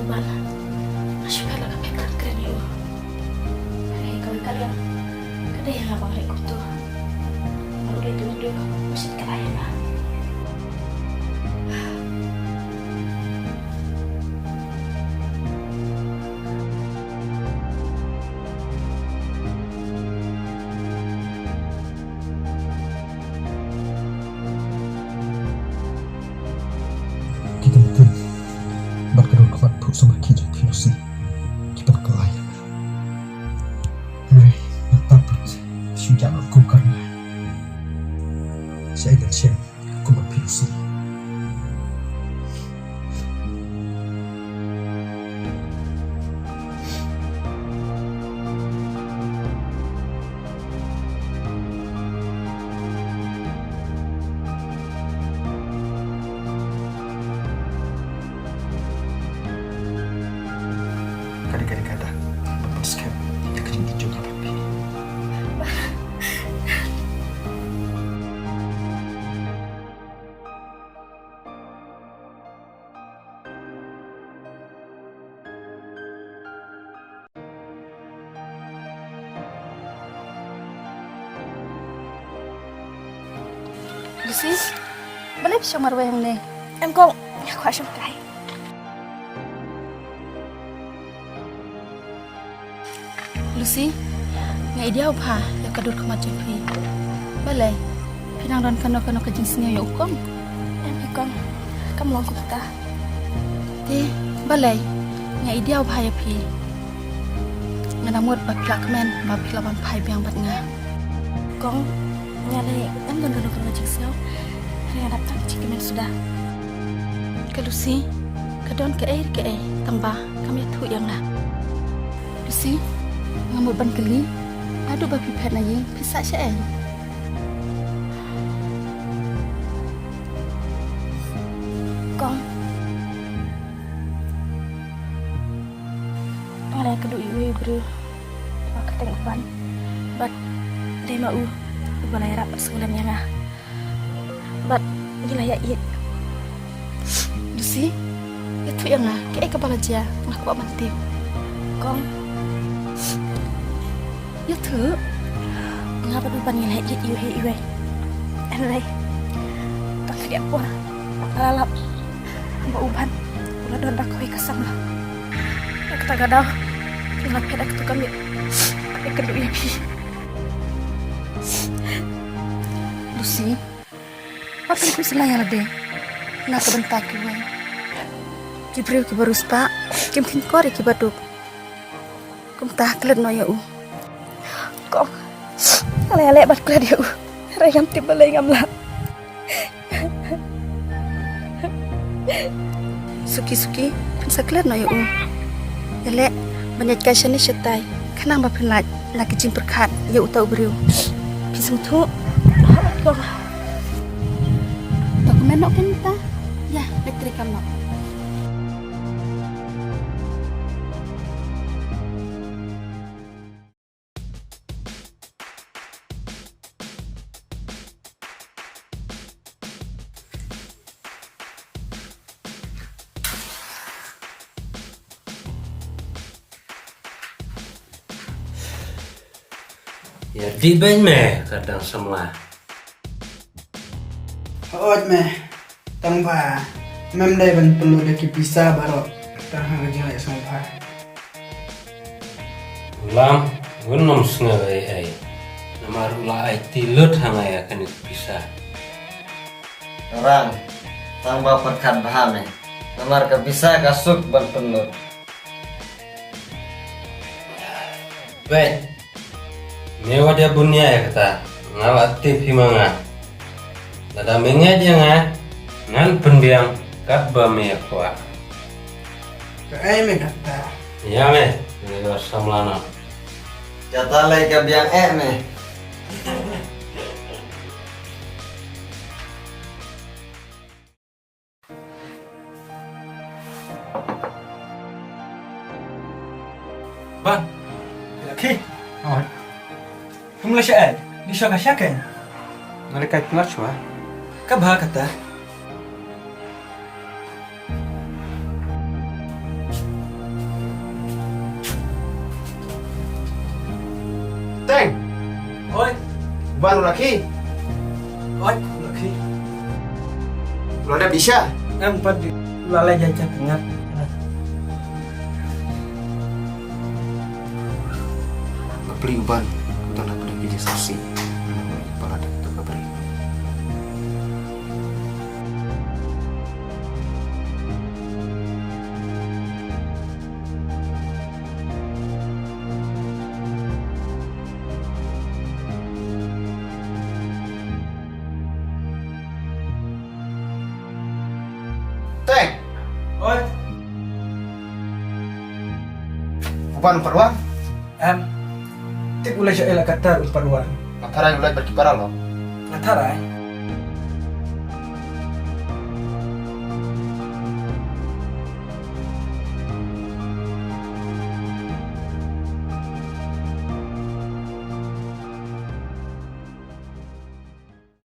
tuban. Asyik lah kami keren yuk. Hei kalian, kada yang abang rekod tu. Kalau dia duduk, mesti kelayan lah. Kita betul berkedul kuat untuk sama kijak kilusi kita kelayan. Hei, nataput sujak aku karena saya akan share aku berkilusi. Kadang-kadang kata, skep, dia kecil hijau tak papi. Lucy, boleh bisa marwah yang ni? Em kong, aku asyik kai. Lucy, ngai dia apa? Ya kadur kemacam pi. Boleh. Pinang dan kano ke jenisnya ya ukong. Em kong, kamu langku kita. Ti, boleh. Ngai dia apa ya pi? Nganamut bapilak kemen, bapilak bampai biang bat nga. Kong, nyalai em dan kano ke jenisnya. Hari ada tak cikimen sudah. Ke Lucy, kadon ke air tambah kami tu yang lah. Lucy, ngamut ban keli, aduh babi pet lagi, pisah siapa? Kong, ada kedua ibu beri, maka tengok ban, bat dia mau balai rapat sekolah yang ah, bat gila ya it, Lucy, itu yang ah, kayak kepala dia, nak buat mantiu, Kong. Ya tu, ngapa tu panggil hei iwe? Anai, tak kaya apa? Lalap, hamba uban, ulah don dak koi kasam lah. Aku tak gadah, ulah pedak tu kami, kedua ya pi. Lucy, apa yang kusilah yang ada? Nak bentak iwe. Jibril kibaru spa, kim kori kibaduk. Kum tah kelet no ya u. Kok ale-ale bat kula dia rayam tiba lay ngam la suki pensaklet no ya ele banyak kasih ni setai kenang ba penat nak kecing perkat ya utau beriu pisung tu dokumen nok kan ta ya elektrik kam nok. Ya di ben me kadang semua. Hot me, tangba, mem dai ban perlu deki pisah baru tang kerja ya semua. Ulang, gunung sengaja ai. Nama rula ai tilut hangai akan bisa. Orang tambah perkat bahame. Namar ke bisa kasuk ban pelut. Baik. Mewa dia bunya ya kata, ngawat tip himanga. Lada mengaja nga, ngan pendiang kat bame kuat. Ke ai me kata. Ya me, ini samlana. Jata lay ke biang me. Bang, laki. Oh. Kamu siapa? Di sana siapa? Mereka kelas wah. Kabah kata. Baru lagi. Oi, lagi. Lu ada bisa. Empat di lalai jajan ingat. Beli uban. Kita nak pergi kerja saksi. Para ada kita beri. Teng, Oi, uban perluan. Tik ulai saya kata uparuan. Matara yang mulai berkiparan loh. Ngatara.